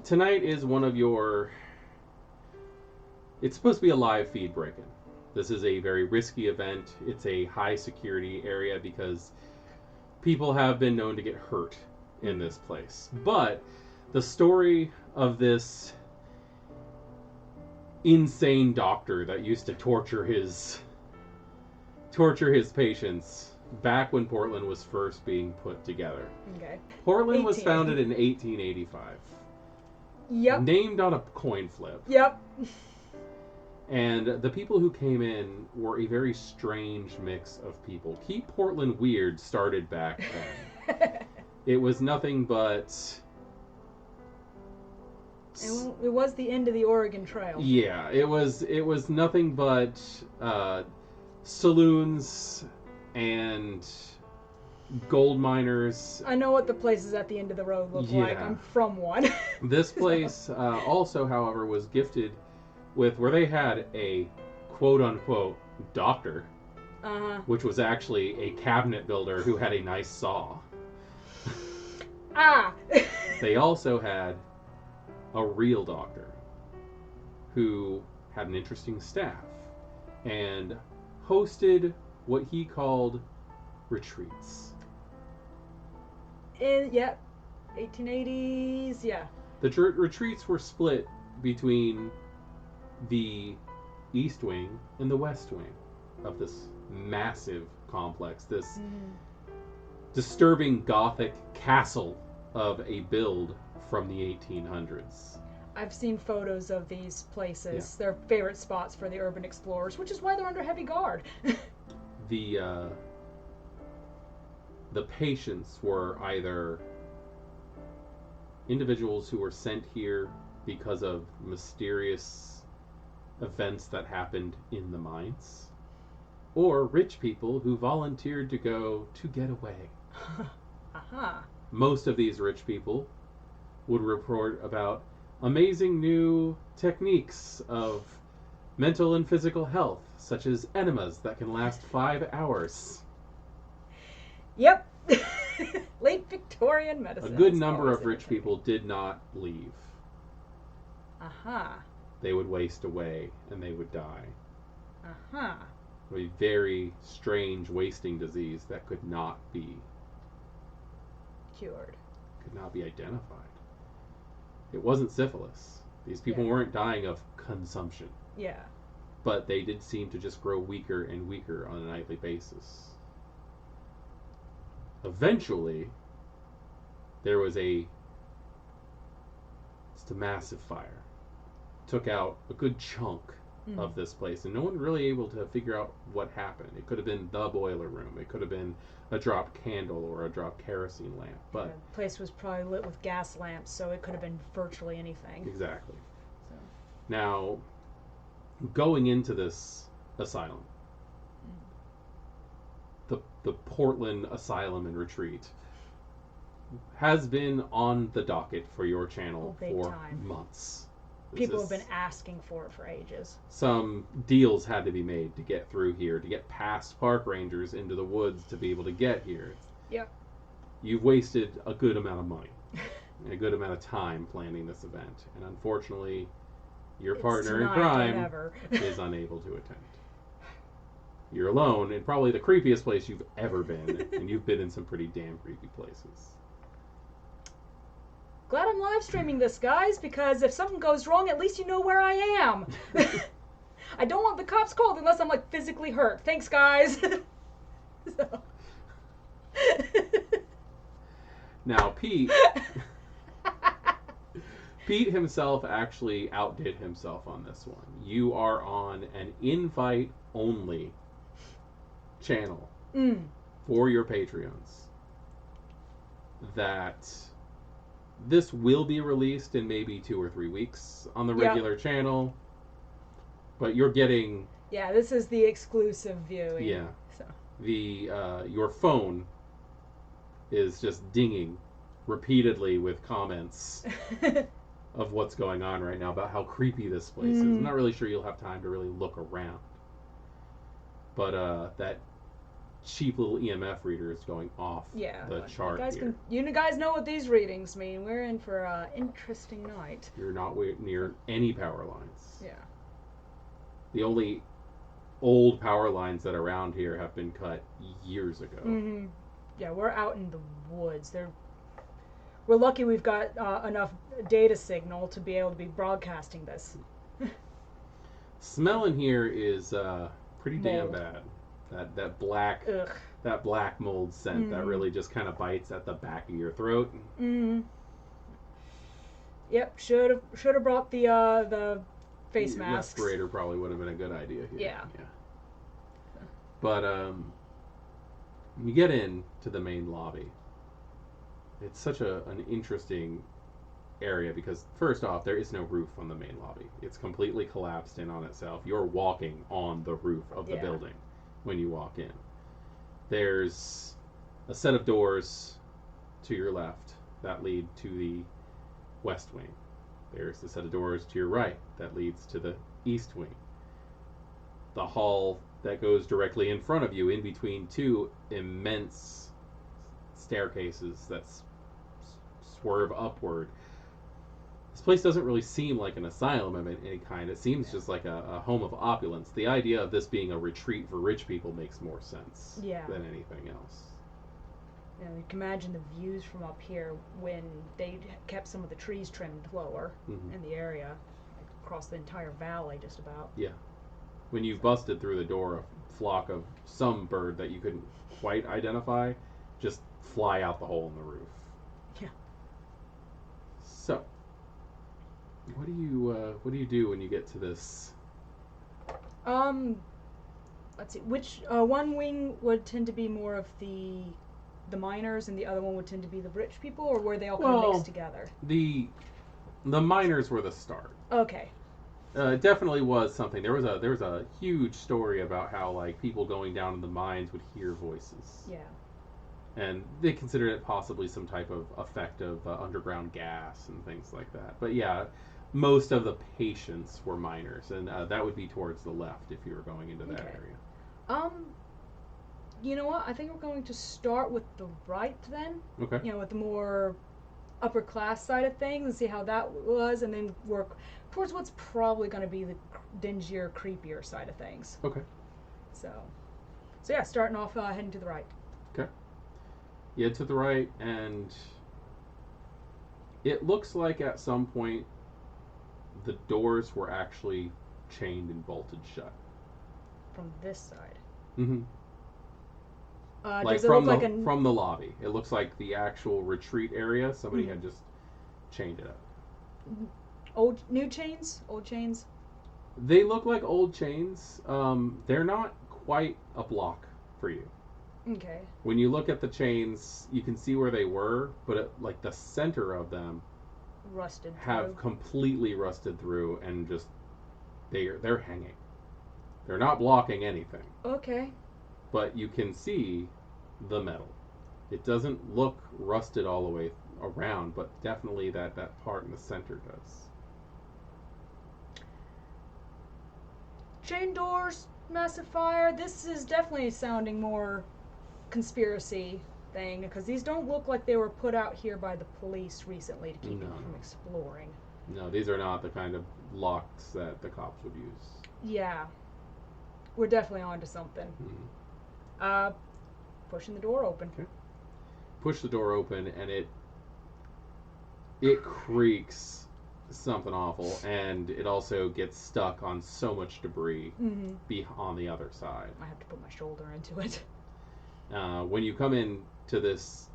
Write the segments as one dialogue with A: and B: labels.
A: tonight is one of your... It's supposed to be a live feed break-in. This is a very risky event. It's a high security area because people have been known to get hurt in this place. But the story of this insane doctor that used to torture his patients back when Portland was first being put together.
B: Okay.
A: Portland was founded in 1885.
B: Yep.
A: Named on a coin flip.
B: Yep.
A: And the people who came in were a very strange mix of people. Keep Portland Weird started back then. It was nothing but...
B: It was the end of the Oregon Trail.
A: Yeah, it was nothing but saloons and gold miners.
B: I know what the places at the end of the road look like. I'm from one.
A: This place also, however, was gifted with where they had a quote-unquote doctor, which was actually a cabinet builder who had a nice saw. They also had a real doctor who had an interesting staff and hosted what he called retreats.
B: 1880s, yeah.
A: The retreats were split between the East Wing and the West Wing of this massive complex, this disturbing Gothic castle of a build from the 1800s.
B: I've seen photos of these places. Yeah. They're favorite spots for the urban explorers, which is why they're under heavy guard.
A: The patients were either individuals who were sent here because of mysterious events that happened in the mines, or rich people who volunteered to go to get away. Most of these rich people would report about amazing new techniques of mental and physical health, such as enemas that can last 5 hours.
B: Yep. Late Victorian medicine.
A: A good number of rich people did not leave. They would waste away and they would die. A very strange wasting disease that could not be
B: cured.
A: Could not be identified. It wasn't syphilis. These people weren't dying of consumption.
B: Yeah.
A: But they did seem to just grow weaker and weaker on a nightly basis. Eventually, there was a massive fire. Took out a good chunk of this place, and no one really able to figure out what happened. It could have been the boiler room. It could have been a dropped candle or a dropped kerosene lamp. But
B: the place was probably lit with gas lamps, so it could have been virtually anything.
A: Exactly. So. Now, going into this asylum, the Portland Asylum and Retreat has been on the docket for your channel for months.
B: People have been asking for it for ages.
A: Some deals had to be made to get through here, to get past park rangers into the woods to be able to get here.
B: Yep.
A: You've wasted a good amount of money and a good amount of time planning this event. And unfortunately, your partner in crime is unable to attend. You're alone in probably the creepiest place you've ever been, and you've been in some pretty damn creepy places.
B: Glad I'm live streaming this, guys, because if something goes wrong, at least you know where I am. I don't want the cops called unless I'm like physically hurt. Thanks, guys.
A: Now, Pete himself actually outdid himself on this one. You are on an invite-only channel for your Patreons. That this will be released in maybe 2 or 3 weeks on the regular channel, but you're getting...
B: Yeah, this is the exclusive viewing.
A: Yeah. So. Your phone is just dinging repeatedly with comments of what's going on right now about how creepy this place is. I'm not really sure you'll have time to really look around. But that cheap little EMF readers going off the chart here.
B: You guys know what these readings mean. We're in for an interesting night.
A: You're not near any power lines.
B: Yeah.
A: The only old power lines that are around here have been cut years ago.
B: Mm-hmm. Yeah, we're out in the woods. We're lucky we've got enough data signal to be able to be broadcasting this.
A: Smell in here is pretty damn
B: Mold.
A: bad. That black mold scent that really just kind of bites at the back of your throat.
B: Mm-hmm. Yep, should have brought the face mask.
A: Respirator probably would have been a good idea here.
B: Yeah.
A: But you get into the main lobby. It's such an interesting area because first off, there is no roof on the main lobby. It's completely collapsed in on itself. You're walking on the roof of the building when you walk in. There's a set of doors to your left that lead to the west wing. There's a set of doors to your right that leads to the east wing. The hall that goes directly in front of you, in between two immense staircases that swerve upward. This place doesn't really seem like an asylum of any kind. It seems just like a home of opulence. The idea of this being a retreat for rich people makes more sense than anything else.
B: You know, you can imagine the views from up here when they kept some of the trees trimmed lower in the area, like across the entire valley just about.
A: Yeah. When you busted through the door, a flock of some bird that you couldn't quite identify just fly out the hole in the roof.
B: Yeah.
A: So, what do you do when you get to this?
B: Let's see. Which one wing would tend to be more of the miners, and the other one would tend to be the rich people, or were they all kind of mixed together?
A: The miners were the start.
B: Okay.
A: It definitely was something. There was a huge story about how like people going down in the mines would hear voices.
B: Yeah.
A: And they considered it possibly some type of effect of underground gas and things like that. But yeah, most of the patients were miners, and that would be towards the left if you were going into that area.
B: You know what? I think we're going to start with the right then.
A: Okay.
B: You know, with the more upper class side of things, and see how that was, and then work towards what's probably going to be the dingier, creepier side of things.
A: Okay.
B: So yeah, starting off heading to the right.
A: Okay. You head to the right, and it looks like at some point the doors were actually chained and bolted shut.
B: From this side.
A: Mm-hmm.
B: Does it look like
A: from the lobby. It looks like the actual retreat area, somebody had just chained it up.
B: New chains? Old chains?
A: They look like old chains. They're not quite a block for you.
B: Okay.
A: When you look at the chains, you can see where they were, but like the center of them have completely rusted through, and just they're hanging. They're not blocking anything.
B: Okay.
A: But you can see the metal. It doesn't look rusted all the way around, but definitely that part in the center does.
B: Chain doors, massive fire. This is definitely sounding more conspiracy thing, because these don't look like they were put out here by the police recently to keep people from exploring.
A: No, these are not the kind of locks that the cops would use.
B: Yeah. We're definitely onto something. Pushing the door open.
A: Okay. Push the door open, and it creaks something awful, and it also gets stuck on so much debris on the other side.
B: I have to put my shoulder into it.
A: When you come in to this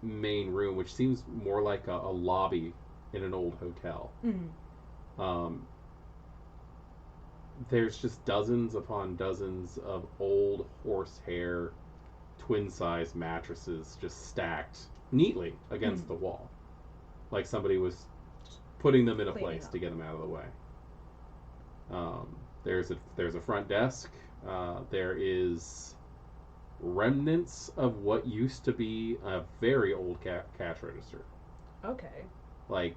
A: main room, which seems more like a lobby in an old hotel, there's just dozens upon dozens of old horsehair twin-size mattresses just stacked neatly against the wall, like somebody was putting them in a place to get them out of the way. There's a front desk. There is remnants of what used to be a very old cash register.
B: Okay.
A: Like,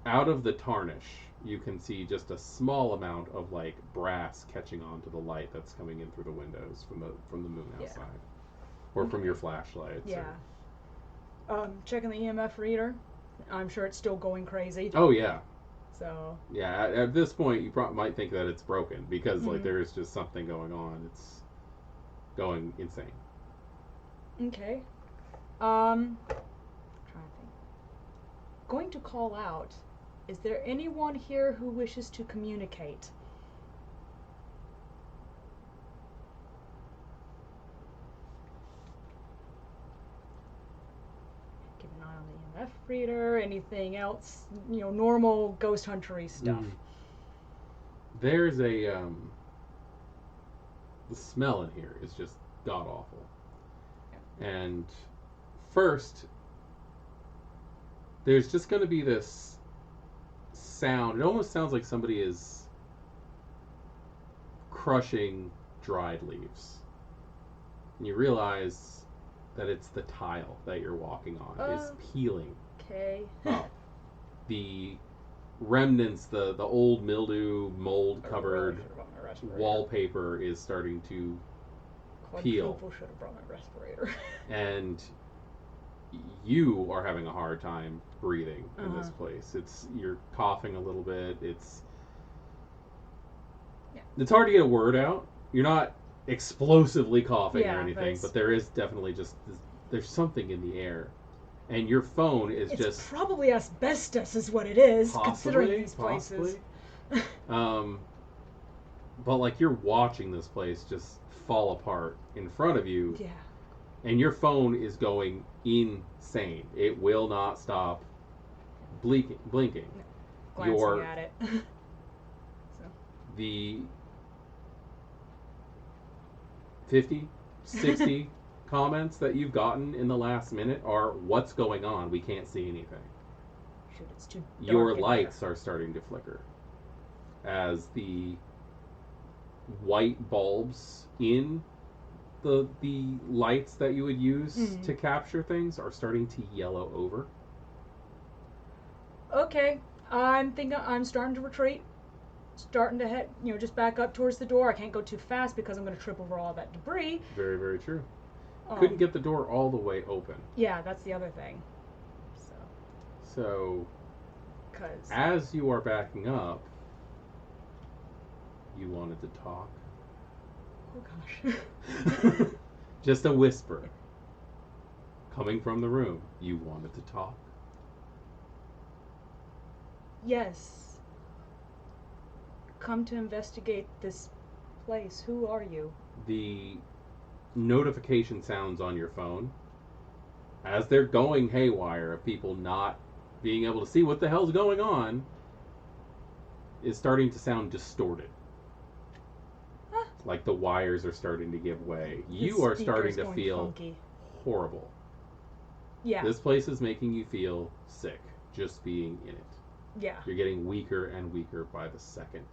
A: out of the tarnish, you can see just a small amount of like brass catching onto the light that's coming in through the windows from the moon outside, or from your flashlights.
B: Yeah. Checking the EMF reader. I'm sure it's still going crazy.
A: Oh yeah.
B: So.
A: Yeah, at this point you might think that it's broken because like there is just something going on. It's going insane.
B: Okay. Trying to think. Going to call out. Is there anyone here who wishes to communicate? Keep an eye on the EMF reader. Anything else? Normal ghost huntery stuff.
A: There's a the smell in here is just god awful. Yeah. And first, there's just going to be this sound. It almost sounds like somebody is crushing dried leaves. And you realize that it's the tile that you're walking on is peeling up. The remnants, the old mildew, mold covered wallpaper is starting to peel.
B: Should have brought my respirator.
A: And you are having a hard time breathing in this place. You're coughing a little bit. It's hard to get a word out. You're not explosively coughing or anything, but there is definitely there's something in the air. And your phone is
B: it's probably asbestos is what it is, considering these
A: places. But like you're watching this place just fall apart in front of you.
B: Yeah.
A: And your phone is going insane. It will not stop blinking.
B: Glancing at it.
A: The 50, 60 comments that you've gotten in the last minute are, what's going on? We can't see anything.
B: Shoot, it's too dark.
A: Your lights are starting to flicker as the white bulbs in the lights that you would use to capture things are starting to yellow over.
B: Okay, I'm thinking I'm starting to retreat. Starting to head, just back up towards the door. I can't go too fast because I'm going to trip over all that debris.
A: Very, very true. Couldn't get the door all the way open.
B: Yeah, that's the other thing.
A: So as you are backing up, you wanted to talk.
B: Oh gosh.
A: Just a whisper coming from the room. You wanted to talk.
B: Yes. Come to investigate this place. Who are you?
A: The notification sounds on your phone as they're going haywire of people not being able to see what the hell's going on is starting to sound distorted. Like the wires are starting to give way. You are starting to feel horrible.
B: Yeah.
A: This place is making you feel sick just being in it.
B: Yeah.
A: You're getting weaker and weaker by the second.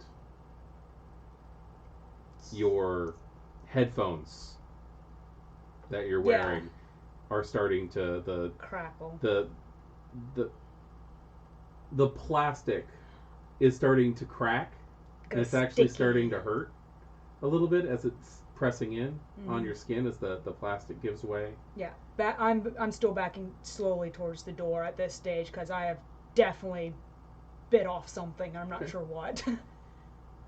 A: Your headphones that you're wearing are starting to
B: crackle.
A: The plastic is starting to crack, and it's actually starting to hurt a little bit as it's pressing in on your skin as the plastic gives way.
B: Yeah, I'm still backing slowly towards the door at this stage because I have definitely bit off something. I'm not sure what.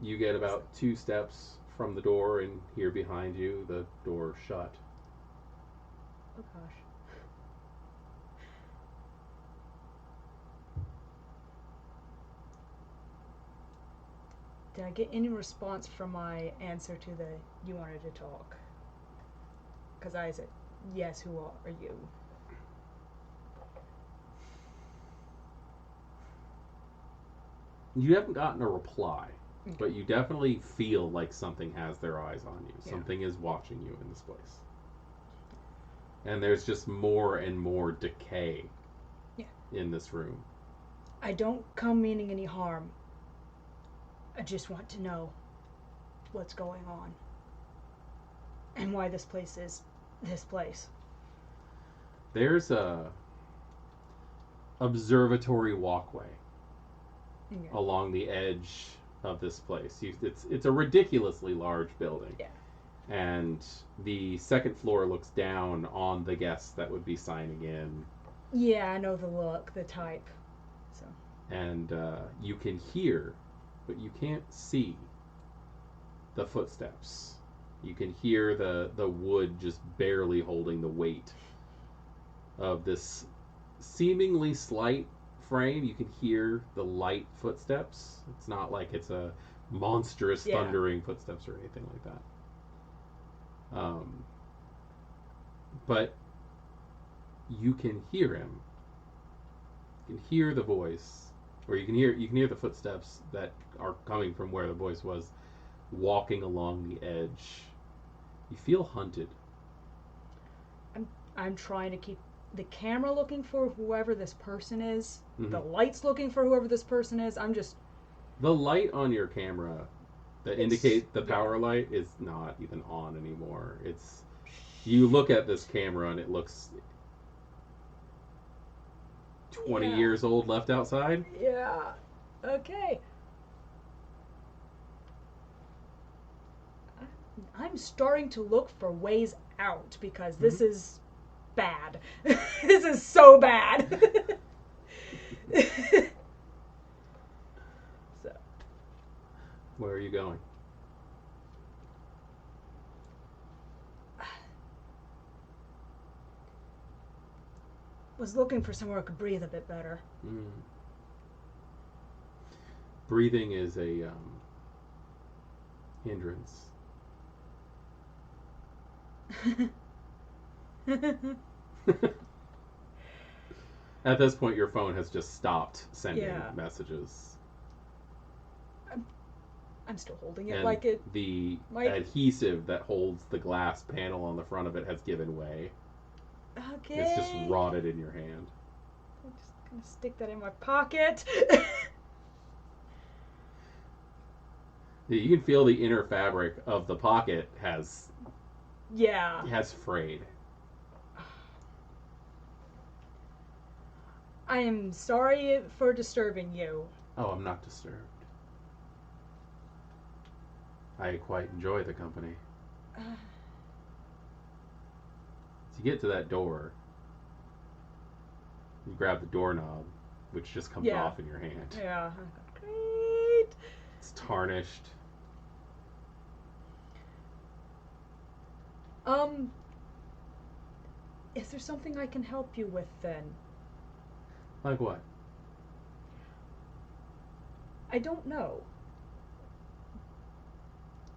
A: You get about 2 steps from the door and hear behind you the door shut.
B: Oh gosh. Did I get any response from my answer to the you wanted to talk? Because I said, yes, who are you?
A: You haven't gotten a reply, but you definitely feel like something has their eyes on you. Something is watching you in this place. And there's just more and more decay in this room.
B: I don't come meaning any harm. I just want to know what's going on and why this place is this place.
A: There's a observatory walkway along the edge of this place. It's a ridiculously large building.
B: Yeah.
A: And the second floor looks down on the guests that would be signing in.
B: Yeah, I know the look, the type. So.
A: And you can hear, but you can't see the footsteps. You can hear the wood just barely holding the weight of this seemingly slight frame. You can hear the light footsteps. It's not like it's a monstrous thundering footsteps or anything like that. But you can hear him. You can hear the voice, or you can hear the footsteps that are coming from where the voice was, walking along the edge. You feel hunted.
B: I'm trying to keep the camera looking for whoever this person is.
A: Mm-hmm.
B: The light's looking for whoever this person is. I'm just...
A: The light on your camera that indicates the power light is not even on anymore. You look at this camera and it looks 20 years old left outside.
B: Yeah. Okay. I'm starting to look for ways out because this is bad. This is so bad. So.
A: Where are you going?
B: Was looking for somewhere I could breathe a bit better.
A: Breathing is a hindrance. At this point, your phone has just stopped sending messages.
B: I'm still holding it
A: and
B: like it.
A: The adhesive that holds the glass panel on the front of it has given way.
B: Okay.
A: It's just rotted in your hand.
B: I'm just gonna stick that in my pocket.
A: You can feel the inner fabric of the pocket has frayed.
B: I am sorry for disturbing you.
A: Oh, I'm not disturbed. I quite enjoy the company. As you get to that door, you grab the doorknob, which just comes off in your hand.
B: Yeah. Great.
A: It's tarnished.
B: Is there something I can help you with then?
A: Like what?
B: I don't know.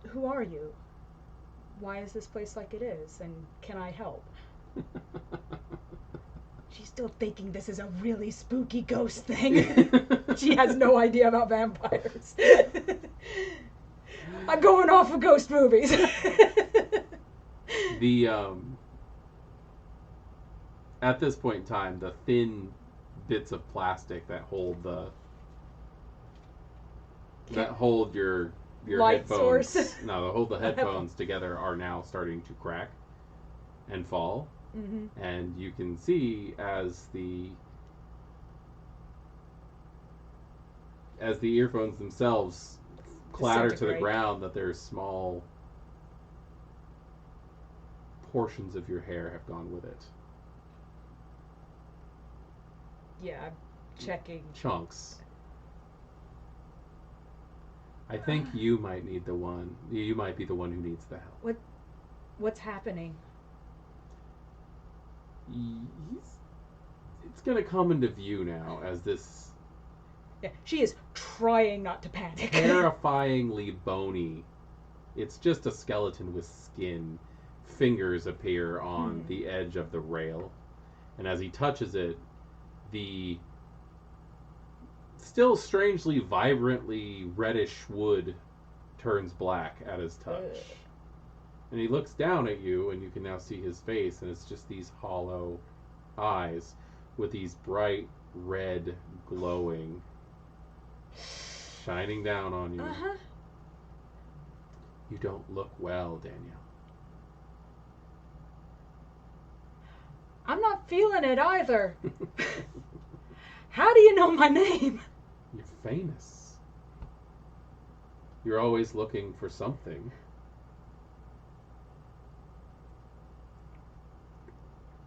B: Who are you? Why is this place like it is? And can I help? She's still thinking this is a really spooky ghost thing. She has no idea about vampires. I'm going off of ghost movies.
A: At this point in time, the thin bits of plastic that hold your
B: light
A: headphones.
B: Source.
A: No, that hold the headphones together are now starting to crack and fall.
B: Mm-hmm.
A: And you can see as the earphones themselves clatter to the ground that there's small portions of your hair have gone with it.
B: Yeah, I'm checking.
A: Chunks. I think you might be the one who needs the help.
B: What's happening?
A: It's gonna come into view now as this...
B: Yeah, she is trying not to panic.
A: Terrifyingly bony. It's just a skeleton with skin. Fingers appear on the edge of the rail. And as he touches it, the still strangely vibrantly reddish wood turns black at his touch. And he looks down at you, and you can now see his face, and it's just these hollow eyes with these bright red glowing shining down on you.
B: Uh-huh.
A: You don't look well, Danielle.
B: I'm not feeling it either. How do you know my name?
A: Your famous. You're always looking for something.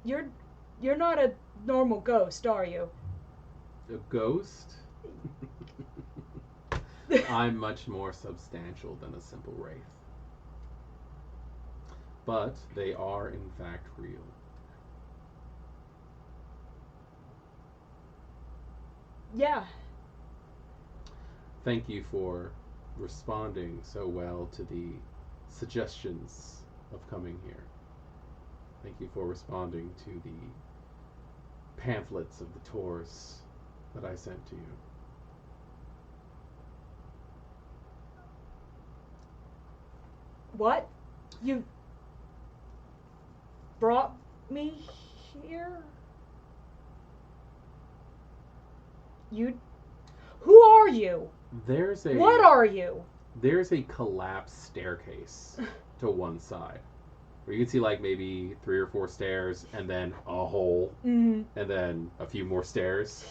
B: You're not a normal ghost, are you?
A: A ghost? I'm much more substantial than a simple wraith. But they are, in fact, real.
B: Yeah.
A: Thank you for responding so well to the suggestions of coming here. Thank you for responding to the pamphlets of the tours that I sent to you.
B: What? You brought me here? Who are you? What are you?
A: There's a collapsed staircase to one side. Where you can see like maybe 3 or 4 stairs and then a hole and then a few more stairs.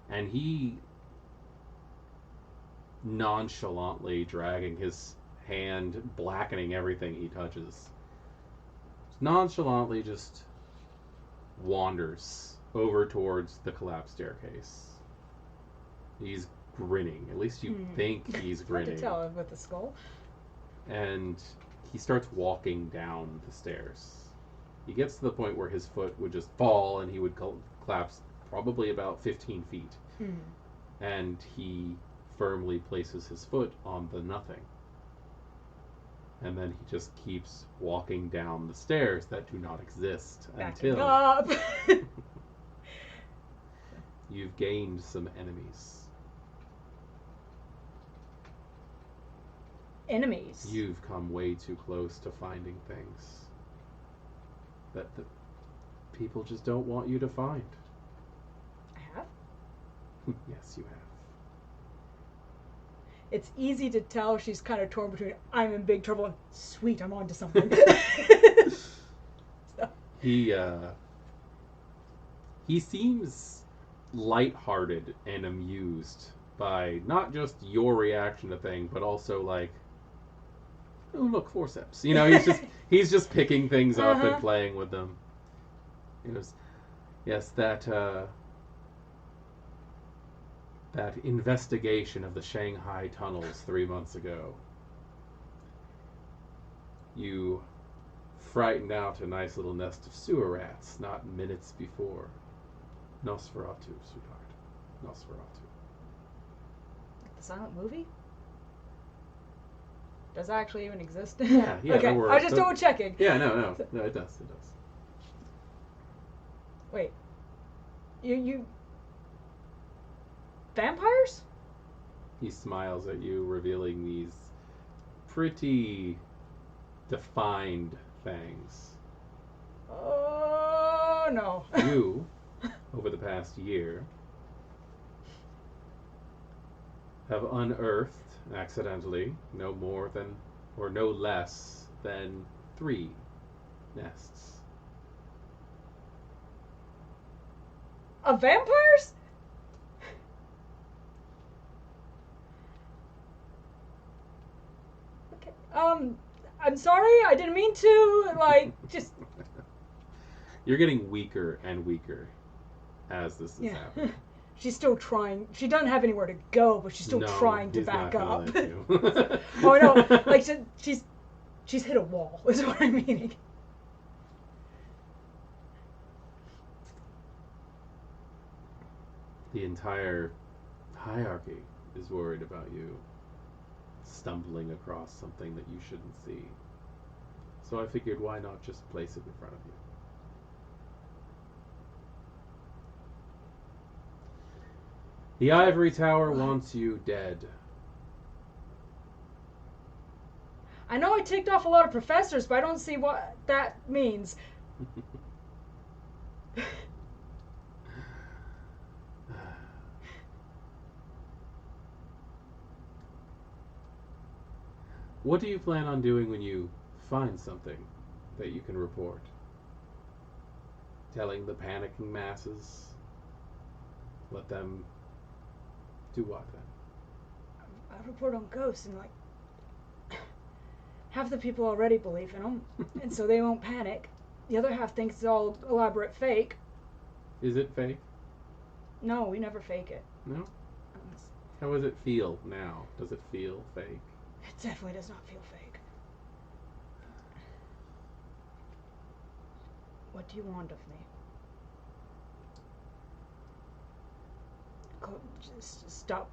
A: And he nonchalantly dragging his hand, blackening everything he touches, nonchalantly just wanders over towards the collapsed staircase. He's grinning. At least you think he's grinning.
B: Hard to tell with the skull.
A: And he starts walking down the stairs. He gets to the point where his foot would just fall and he would collapse probably about 15 feet. And he firmly places his foot on the nothing. And then he just keeps walking down the stairs that do not exist
B: Backing up.
A: You've gained some enemies.
B: Enemies?
A: You've come way too close to finding things that the people just don't want you to find.
B: I have?
A: Yes, you have.
B: It's easy to tell she's kind of torn between I'm in big trouble and sweet, I'm onto something. So.
A: He seems lighthearted and amused by not just your reaction to things, but also like, oh look, forceps. You know, he's just picking things up and playing with them. He goes, yes, that investigation of the Shanghai tunnels 3 months ago. You frightened out a nice little nest of sewer rats not minutes before. Nosferatu, sweetheart. Nosferatu.
B: The silent movie? Does that actually even exist?
A: Yeah.
B: Okay, I was just double checking.
A: Yeah, no, it does.
B: Wait. You... Vampires?
A: He smiles at you, revealing these pretty defined fangs.
B: Oh, no.
A: You, over the past year, have unearthed, accidentally, no more than, or no less than 3 nests.
B: Of vampires? Okay. I'm sorry, I didn't mean to, just...
A: You're getting weaker and weaker as this is happening.
B: She's still trying. She doesn't have anywhere to go, but she's still trying to back up. Oh no! Like she's hit a wall. Is what I'm meaning.
A: The entire hierarchy is worried about you stumbling across something that you shouldn't see. So I figured, why not just place it in front of you? The Ivory Tower wants you dead.
B: I know I ticked off a lot of professors, but I don't see what that means.
A: What do you plan on doing when you find something that you can report? Telling the panicking masses? Let them do what then?
B: I'll report on ghosts, and like half the people already believe in them, and so they won't panic. The other half thinks it's all elaborate fake.
A: Is it fake?
B: No, we never fake it.
A: No? How does it feel now? Does it feel fake?
B: It definitely does not feel fake. What do you want of me? Just stop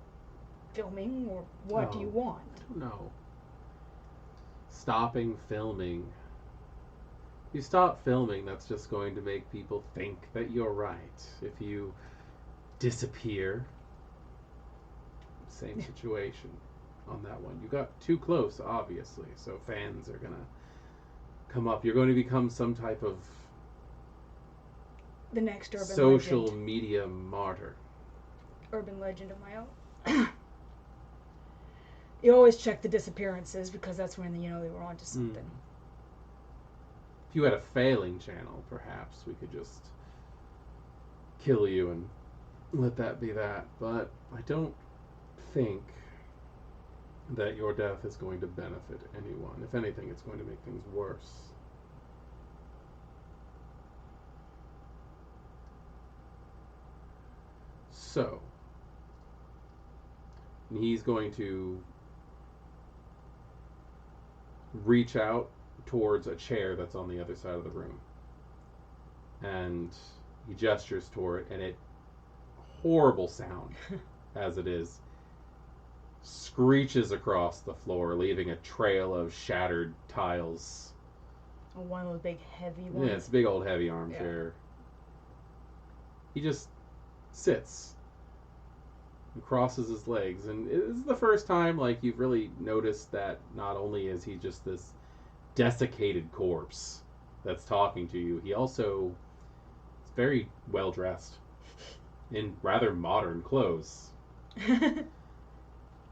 B: filming, or what do you want?
A: I don't know. Stopping filming. If you stop filming, that's just going to make people think that you're right. If you disappear, same situation on that one. You got too close, obviously, so fans are gonna come up. You're going to become some type of
B: the next urban
A: social
B: legend.
A: Media martyr.
B: Urban legend of my own. You always check the disappearances because that's when you know they were onto something.
A: If you had a failing channel, perhaps we could just kill you and let that be that. But I don't think that your death is going to benefit anyone. If anything, it's going to make things worse. So, he's going to reach out towards a chair that's on the other side of the room. And he gestures toward it, and it, horrible sound as it is, screeches across the floor, leaving a trail of shattered tiles.
B: Oh, one of those big heavy ones?
A: Yeah, it's a big old heavy armchair. Yeah. He just sits and crosses his legs, and this is the first time like you've really noticed that not only is he just this desiccated corpse that's talking to you, he also is very well dressed in rather modern clothes.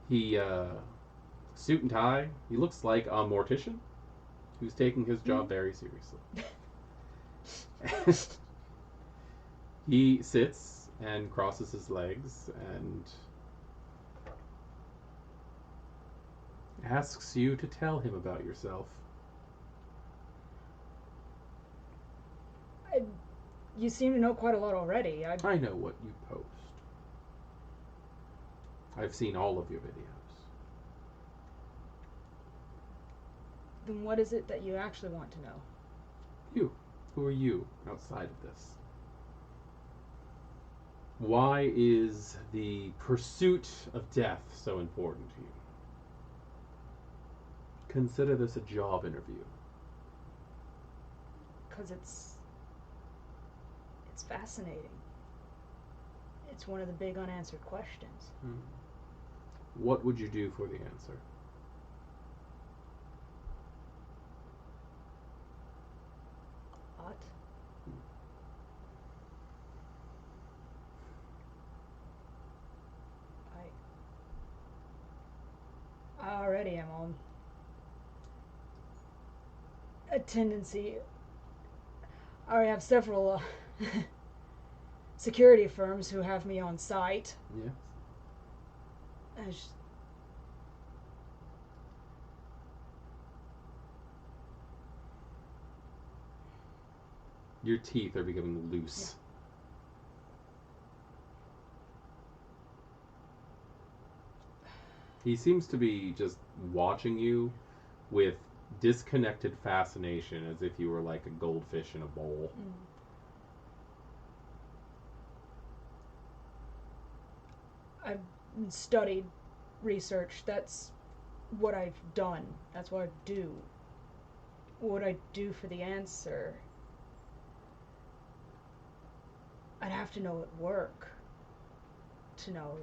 A: He suit and tie. He looks like a mortician who's taking his job very seriously. He sits and crosses his legs and asks you to tell him about yourself.
B: You seem to know quite a lot already.
A: I know what you post. I've seen all of your videos.
B: Then what is it that you actually want to know?
A: You. Who are you outside of this? Why is the pursuit of death so important to you? Consider this a job interview.
B: Because it's fascinating. It's one of the big unanswered questions.
A: What would you do for the answer?
B: What? I already am on a tendency. I already have several security firms who have me on site.
A: Yes. Your teeth are becoming loose. Yeah. He seems to be just watching you with disconnected fascination, as if you were like a goldfish in a bowl.
B: I've studied, researched. That's what I've done. That's what I do. What would I do for the answer? I'd have to know at work to know.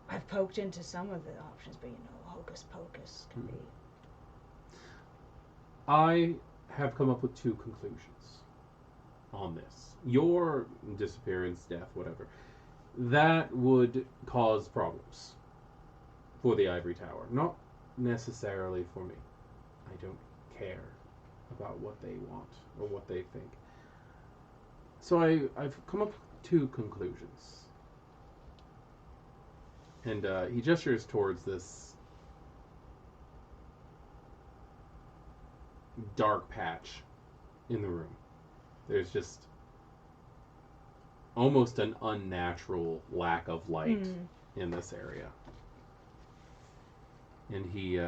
B: I've poked into some of the options, but hocus pocus can be.
A: I have come up with two conclusions on this. Your disappearance, death, whatever, that would cause problems for the Ivory Tower. Not necessarily for me. I don't care about what they want or what they think. So I've come up with two conclusions. And he gestures towards this dark patch in the room. There's just almost an unnatural lack of light in this area. And he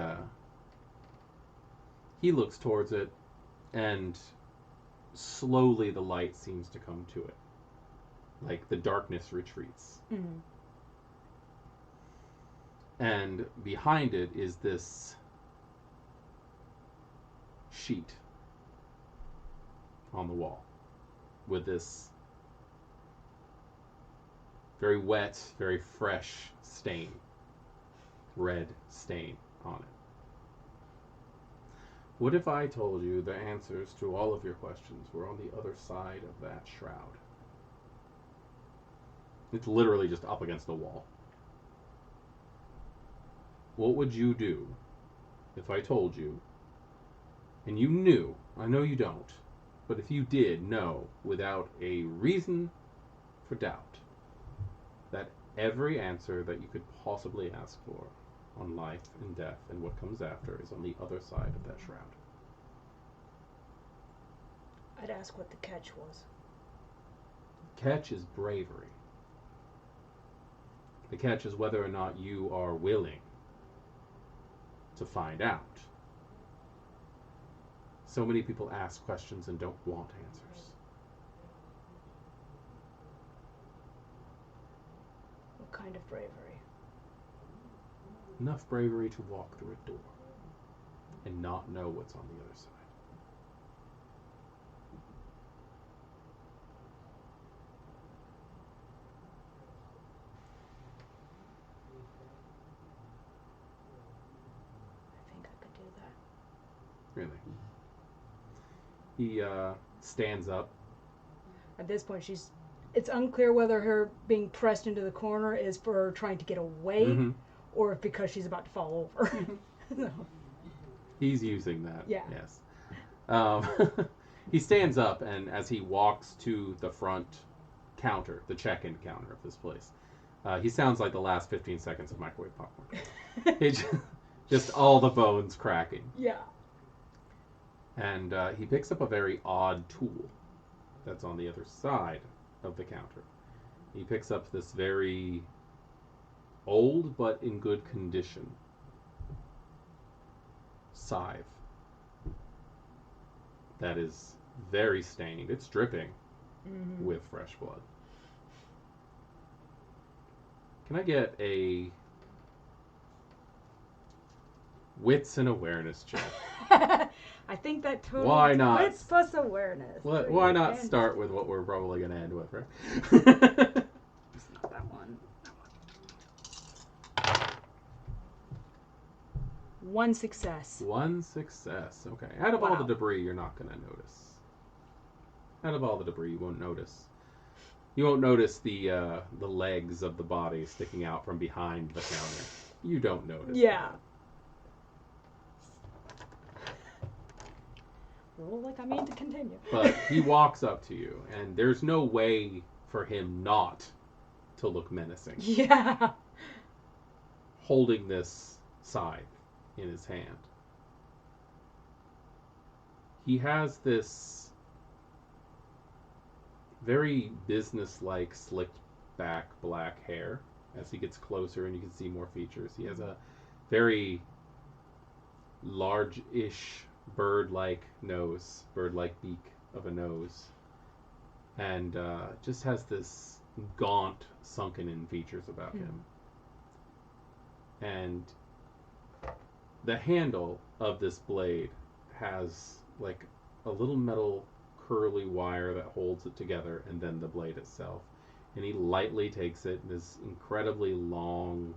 A: looks towards it, and slowly the light seems to come to it. Like the darkness retreats.
B: Mm-hmm.
A: And behind it is this sheet on the wall with this very wet, very fresh stain, red stain on it. What if I told you the answers to all of your questions were on the other side of that shroud? It's literally just up against the wall. What would you do if I told you, and you knew, I know you don't, but if you did know without a reason for doubt, that every answer that you could possibly ask for on life and death and what comes after is on the other side of that shroud?
B: I'd ask what the catch was.
A: Catch is bravery. The catch is whether or not you are willing to find out. So many people ask questions and don't want answers.
B: What kind of bravery?
A: Enough bravery to walk through a door and not know what's on the other side.
B: I think I could do that.
A: Really. He stands up.
B: At this point, it's unclear whether her being pressed into the corner is for her trying to get away or if because she's about to fall over. No.
A: He's using that.
B: Yeah.
A: Yes. He stands up, and as he walks to the front counter, the check-in counter of this place, he sounds like the last 15 seconds of microwave popcorn. Just all the bones cracking.
B: Yeah.
A: And he picks up a very odd tool that's on the other side of the counter. He picks up this very old but in good condition scythe that is very stained. It's dripping with fresh blood. Can I get a wits and awareness check?
B: I think that totally.
A: Why not?
B: Wits plus awareness.
A: Why not start with what we're probably going to end with, right?
B: It's not that one. One success.
A: One success. Okay. Out of all the debris, you're not going to notice. Out of all the debris, you won't notice. You won't notice the legs of the body sticking out from behind the counter. You don't notice.
B: Yeah. Roll like I mean to continue.
A: But he walks up to you, and there's no way for him not to look menacing.
B: Yeah.
A: Holding this scythe in his hand. He has this very business-like slicked back black hair as he gets closer and you can see more features. He has a very large-ish bird-like nose, bird-like beak of a nose, and just has this gaunt, sunken-in features about him. And the handle of this blade has like a little metal curly wire that holds it together, and then the blade itself. And he lightly takes it in his incredibly long,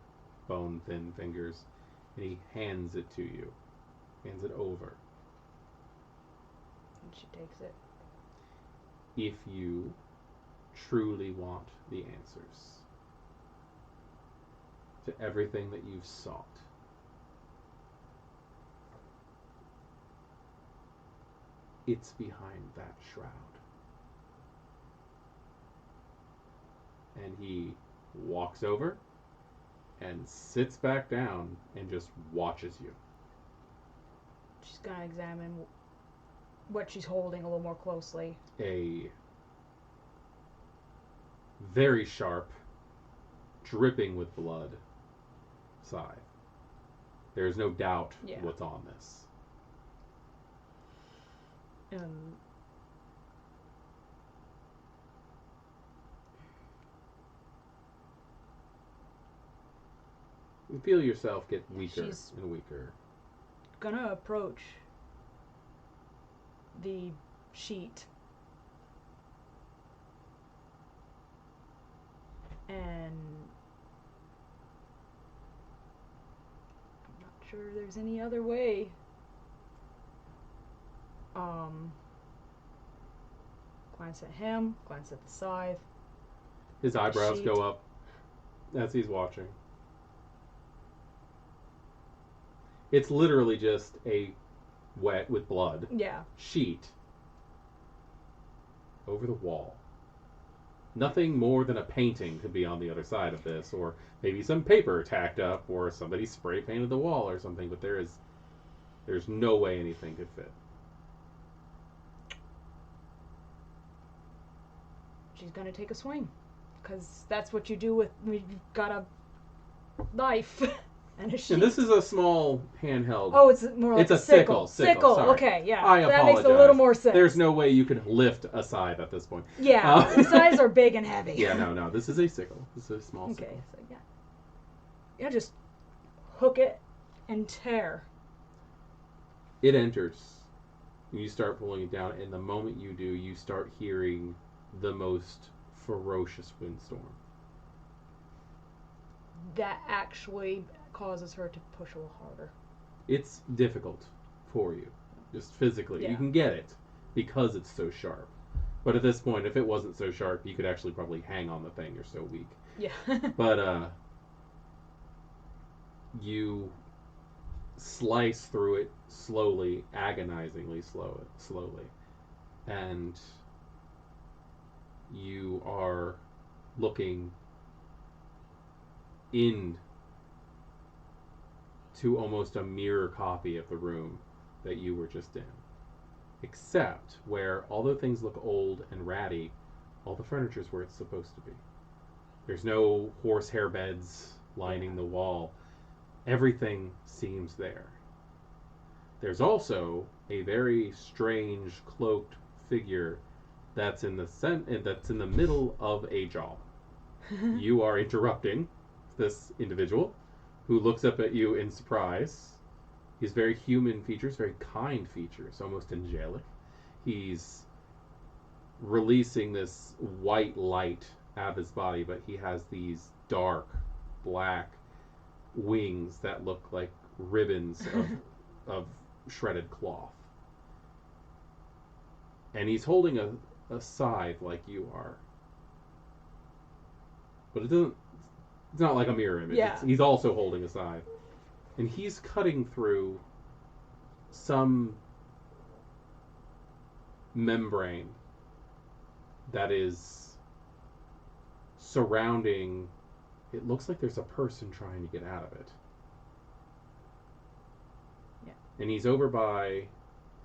A: bone-thin fingers, and he hands it to you. Hands it over.
B: And she takes it.
A: If you truly want the answers to everything that you've sought, it's behind that shroud. And he walks over and sits back down and just watches you.
B: She's gonna examine what she's holding a little more closely.
A: A very sharp, dripping with blood scythe. There's no doubt what's on this. You feel yourself get weaker and weaker.
B: Gonna approach the sheet and I'm not sure there's any other way. Glance at him, glance at the scythe.
A: His eyebrows go up as he's watching. It's literally just a wet with blood sheet over the wall. Nothing more than a painting could be on the other side of this, or maybe some paper tacked up, or somebody spray painted the wall or something, but there's no way anything could fit.
B: She's gonna take a swing, because that's what you do with when you've got a knife and a sheet.
A: And this is a small handheld.
B: Oh, it's more like
A: it's a sickle.
B: Sickle.
A: Sorry.
B: Okay, yeah.
A: I apologize.
B: That makes a little more sense.
A: There's no way you can lift a scythe at this point.
B: Yeah, the scythes are big and heavy.
A: Yeah, no. This is a sickle. This is a small sickle.
B: Okay, so yeah, just hook it and tear.
A: It enters. You start pulling it down, and the moment you do, you start hearing the most ferocious windstorm.
B: That actually causes her to push a little harder.
A: It's difficult for you, just physically.
B: Yeah.
A: You can get it because it's so sharp. But at this point, if it wasn't so sharp, you could actually probably hang on the thing. You're so weak.
B: Yeah.
A: But you slice through it slowly, agonizingly slowly. And you are looking in to almost a mirror copy of the room that you were just in. Except where, although things look old and ratty, all the furniture's where it's supposed to be. There's no horsehair beds lining the wall. Everything seems there. There's also a very strange cloaked figure that's in the middle of a job. You are interrupting this individual who looks up at you in surprise. He's very human features, very kind features, almost angelic. He's releasing this white light out of his body, but he has these dark black wings that look like ribbons of shredded cloth. And he's holding a scythe like you are. But it's not like a mirror image.
B: Yeah.
A: He's also holding a scythe. And he's cutting through some membrane that is surrounding. It looks like there's a person trying to get out of it.
B: Yeah.
A: And he's over by,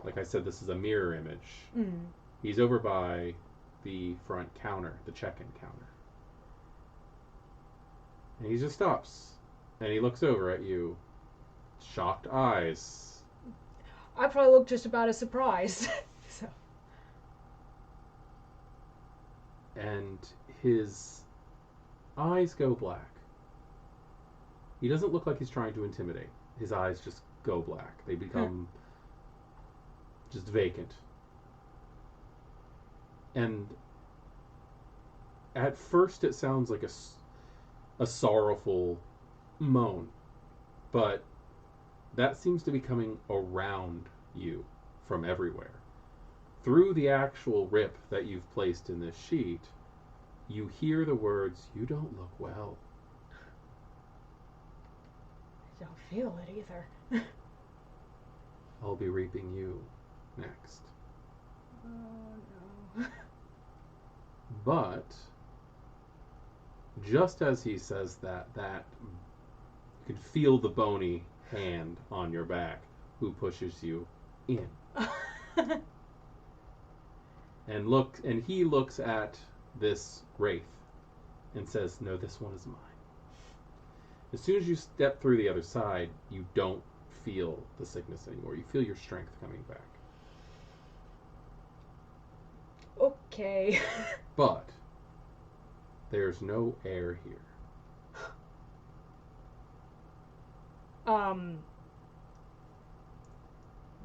A: like I said, this is a mirror image.
B: Mm.
A: He's over by the front counter, the check-in counter. And he just stops. And he looks over at you. Shocked eyes.
B: I probably look just about as surprised. So.
A: And his eyes go black. He doesn't look like he's trying to intimidate. His eyes just go black. They become just vacant. And at first it sounds like a sorrowful moan. But that seems to be coming around you from everywhere. Through the actual rip that you've placed in this sheet, you hear the words, "You don't look well."
B: I don't feel it either.
A: I'll be reaping you next.
B: Oh no.
A: But just as he says that You can feel the bony hand on your back who pushes you in. And he looks at this wraith and says, "No, this one is mine." As soon as you step through the other side, you don't feel the sickness anymore. You feel your strength coming back.
B: Okay.
A: But there's no air here.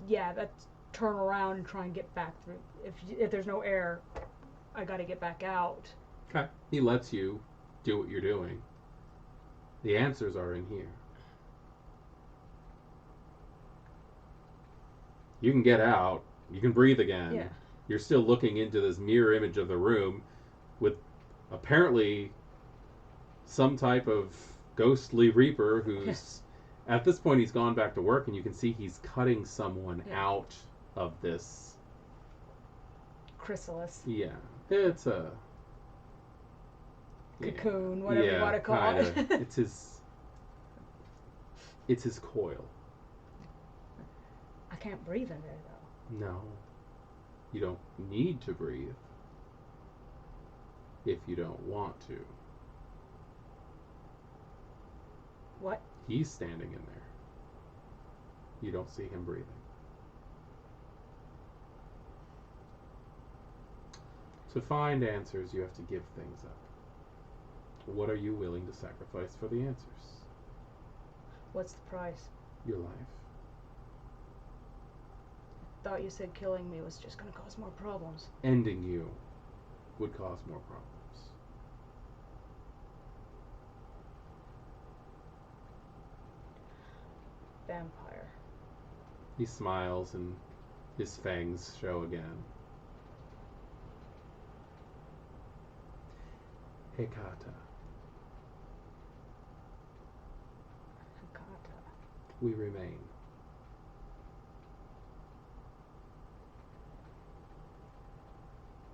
B: Yeah, that's turn around and try and get back through. If there's no air, I gotta get back out.
A: Okay. He lets you do what you're doing. The answers are in here. You can get out. You can breathe again.
B: Yeah.
A: You're still looking into this mirror image of the room with apparently some type of ghostly reaper who's at this point he's gone back to work, and you can see he's cutting someone out of this
B: chrysalis.
A: Yeah. It's a
B: cocoon, whatever you want to call it.
A: It's his coil.
B: I can't breathe in there though.
A: No. You don't need to breathe if you don't want to.
B: What?
A: He's standing in there. You don't see him breathing. To find answers, you have to give things up. What are you willing to sacrifice for the answers?
B: What's the price?
A: Your life.
B: Thought you said killing me was just going to cause more problems.
A: Ending you would cause more problems.
B: Vampire.
A: He smiles and his fangs show again. Hecata. We remain.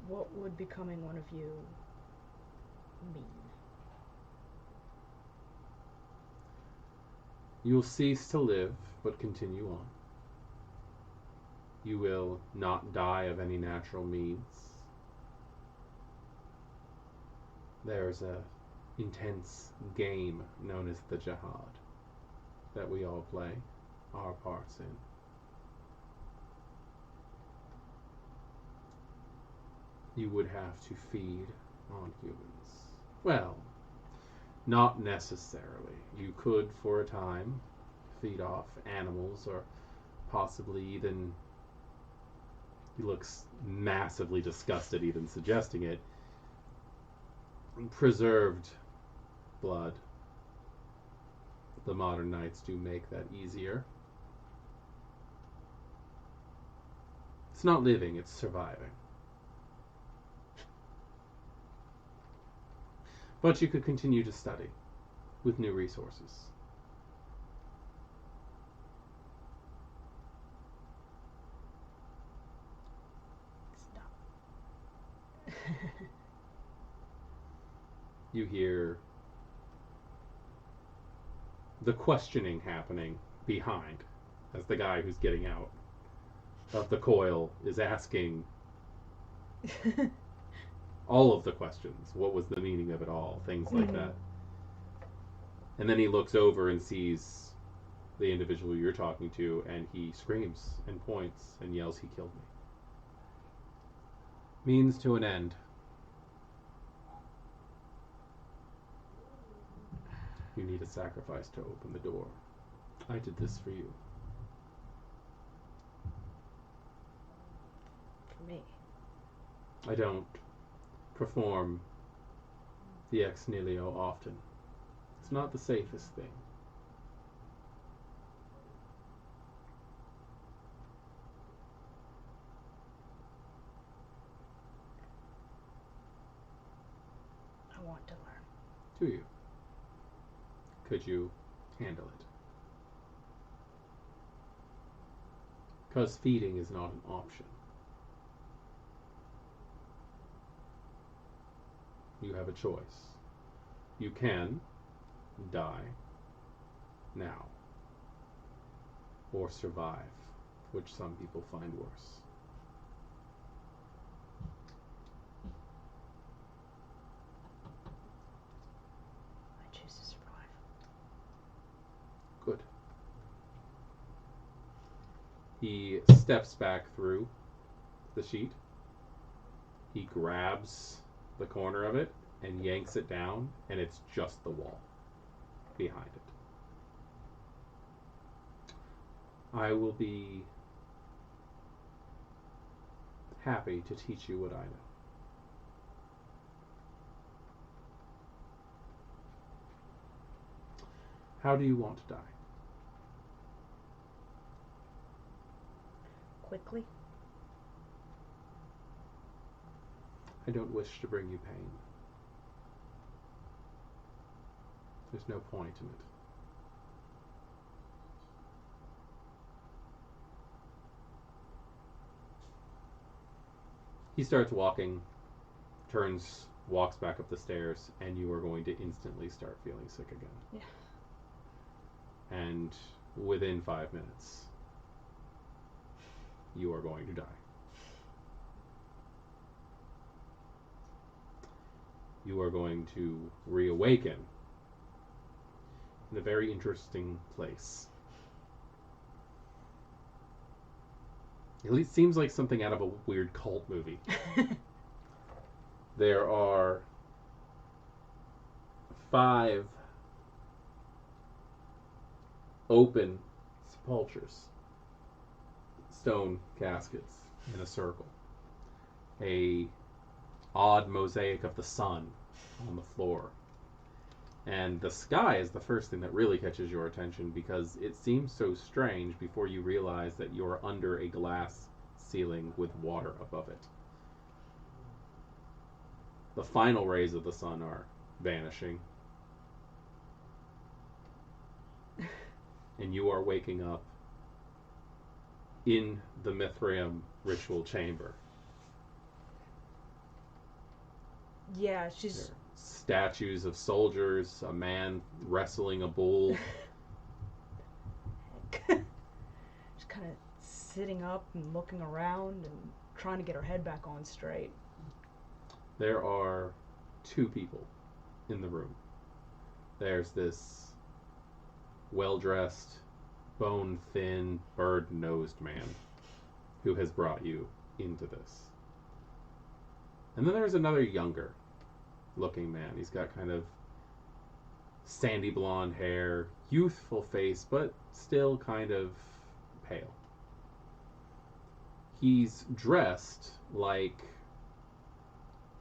B: What would becoming one of you mean?
A: You will cease to live, but continue on. You will not die of any natural means. There's a intense game known as the Jihad that we all play our parts in. You would have to feed on humans. Well, not necessarily. You could, for a time, feed off animals, or possibly even, he looks massively disgusted even suggesting it, preserved blood. The modern knights do make that easier. It's not living, it's surviving. But you could continue to study with new resources.
B: Stop.
A: You hear the questioning happening behind as the guy who's getting out of the coil is asking all of the questions. What was the meaning of it all? Things like that. And then he looks over and sees the individual you're talking to, and he screams and points and yells, "He killed me." Means to an end. You need a sacrifice to open the door. I did this for you.
B: For me.
A: I don't perform the ex nihilo often. It's not the safest thing.
B: I want to learn.
A: Do you? Could you handle it? Because feeding is not an option. You have a choice. You can die, now. Or survive, which some people find worse.
B: I choose to survive.
A: Good. He steps back through the sheet. He grabs the corner of it and yanks it down, and it's just the wall behind it. I will be happy to teach you what I know. How do you want to die?
B: Quickly?
A: I don't wish to bring you pain. There's no point in it. He starts walking, walks back up the stairs, and you are going to instantly start feeling sick again.
B: Yeah.
A: And within 5 minutes, you are going to die. You are going to reawaken in a very interesting place. It seems like something out of a weird cult movie. There are 5 open sepulchres, stone caskets in a circle. A odd mosaic of the sun on the floor. And the sky is the first thing that really catches your attention because it seems so strange before you realize that you're under a glass ceiling with water above it. The final rays of the sun are vanishing. And you are waking up in the Mithraeum ritual chamber.
B: Yeah, she's...
A: There are statues of soldiers, a man wrestling a bull.
B: She's kind of sitting up and looking around and trying to get her head back on straight.
A: There are 2 people in the room. There's this well-dressed, bone-thin, bird-nosed man who has brought you into this. And then there's another younger looking man. He's got kind of sandy blonde hair, youthful face, but still kind of pale. He's dressed like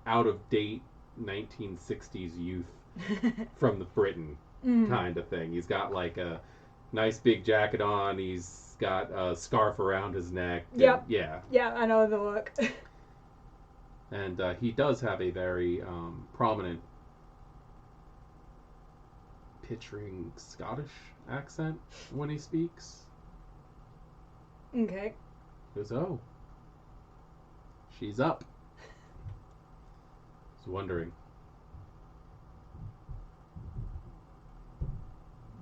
A: out-of-date 1960s youth from the Britain kind of thing. He's got like a nice big jacket on. He's got a scarf around his neck.
B: Yep.
A: Yeah.
B: Yeah, I know the look.
A: And he does have a very prominent, picturing Scottish accent when he speaks.
B: Okay.
A: He goes, "Oh, she's up." I was wondering.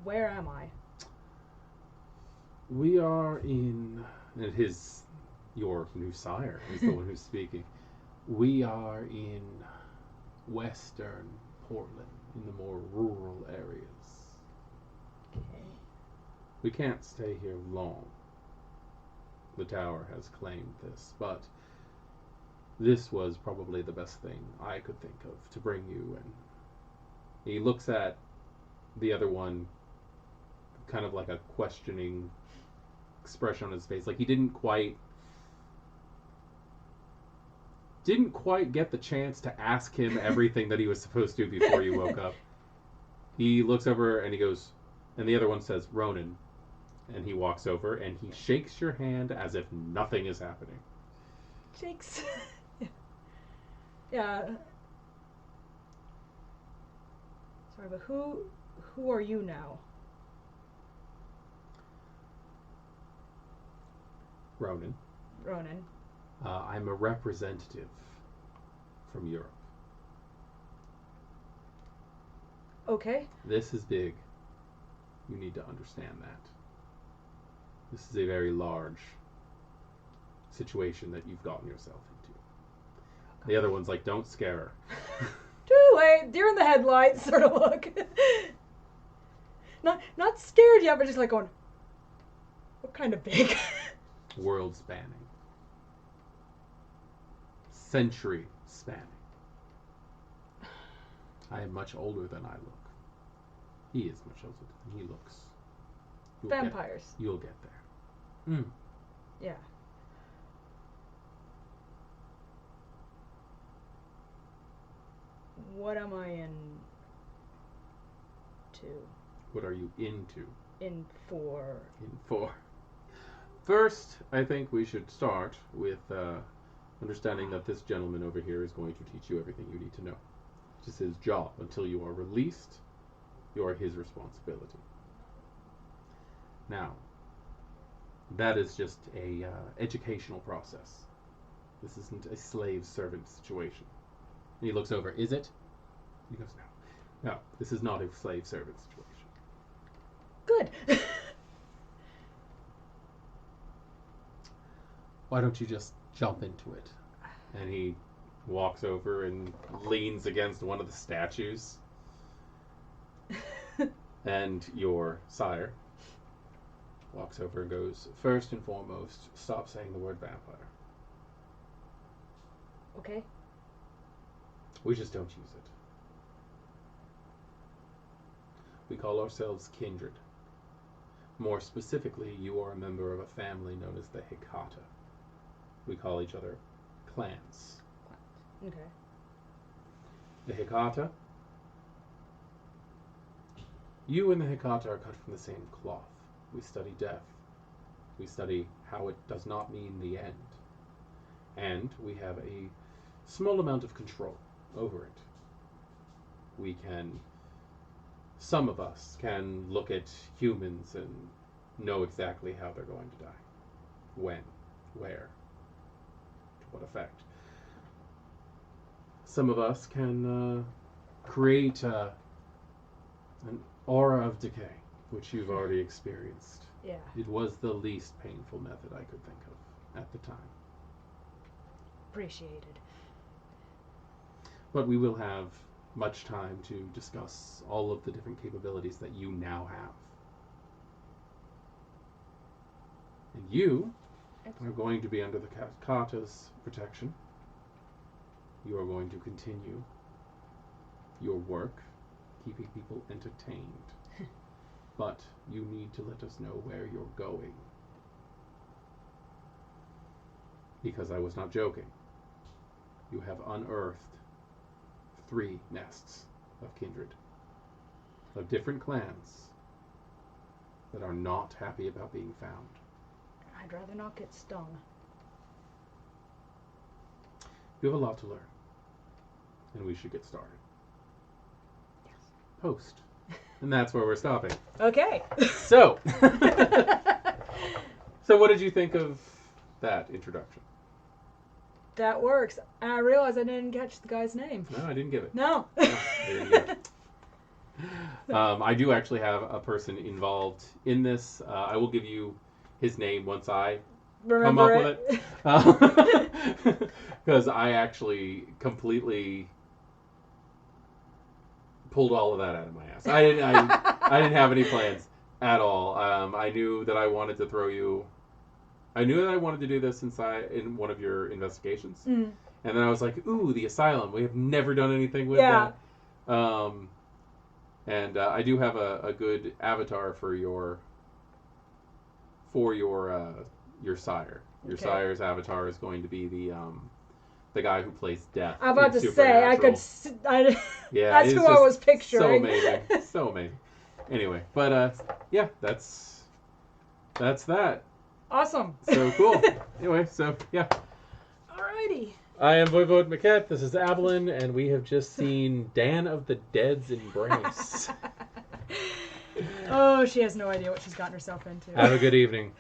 B: Where am I?
A: We are in, and your new sire is the one who's speaking. We are in western Portland, in the more rural areas.
B: Okay.
A: We can't stay here long. The tower has claimed this, but this was probably the best thing I could think of to bring you. And he looks at the other one, kind of like a questioning expression on his face, like he didn't quite get the chance to ask him everything that he was supposed to before you woke up. He looks over and he goes, and the other one says, "Ronan." And he walks over and he shakes your hand as if nothing is happening.
B: Shakes. Yeah. Sorry, but who are you now?
A: Ronan.
B: Ronan.
A: I'm a representative from Europe.
B: Okay.
A: This is big. You need to understand that. This is a very large situation that you've gotten yourself into. The other one's like, don't scare her.
B: Too late. Deer in the headlights sort of look. Not scared yet, but just like going, what kind of big?
A: World spanning. Century spanning. I am much older than I look. He is much older than he looks.
B: Vampires.
A: You'll get there.
B: Yeah. What am I in to?
A: What are you into?
B: In for.
A: First, I think we should start with understanding that this gentleman over here is going to teach you everything you need to know. This is his job. Until you are released, you are his responsibility. Now, that is just a educational process. This isn't a slave-servant situation. And he looks over, is it? He goes, no. No, this is not a slave-servant situation.
B: Good.
A: Why don't you just jump into it? And he walks over and leans against one of the statues. And your sire walks over and goes, first and foremost, stop saying the word vampire.
B: Okay.
A: We just don't use it. We call ourselves Kindred. More specifically, you are a member of a family known as the Hecata. We call each other clans.
B: Okay.
A: The Hecata. You and the Hecata are cut from the same cloth. We study death. We study how it does not mean the end. And we have a small amount of control over it. Some of us can look at humans and know exactly how they're going to die. When, where, to what effect. Some of us can create an aura of decay, which you've already experienced.
B: Yeah.
A: It was the least painful method I could think of at the time.
B: Appreciated.
A: But we will have much time to discuss all of the different capabilities that you now have. And you are going to be under the Kata's protection. You are going to continue your work, keeping people entertained. But you need to let us know where you're going. Because I was not joking. You have unearthed 3 nests of Kindred, of different clans that are not happy about being found.
B: I'd rather not get stung.
A: You have a lot to learn, and we should get started.
B: Yes.
A: Post. And that's where we're stopping.
B: Okay.
A: So, so what did you think of that introduction?
B: That works. And I realized I didn't catch the guy's name.
A: No, I didn't give it.
B: No.
A: No, I didn't give it. I do actually have a person involved in this. I will give you his name once I come up with it. Because I actually completely pulled all of that out of my ass. I didn't have any plans at all. I knew that I wanted to throw you. I knew that I wanted to do this in one of your investigations. Mm. And then I was like, ooh, the asylum. We have never done anything with that. And I do have a good avatar for your sire. Your sire's avatar is going to be the guy who plays Death.
B: I'm about to say, yeah, that's who I was picturing.
A: So amazing. So amazing. Anyway, but yeah, that's that.
B: Awesome.
A: So cool. Anyway, so yeah.
B: Alrighty.
A: I am Voivode Maquette. This is Avalyn, and we have just seen Dan of the Dead's Embrace.
B: Oh, she has no idea what she's gotten herself into.
A: Have a good evening.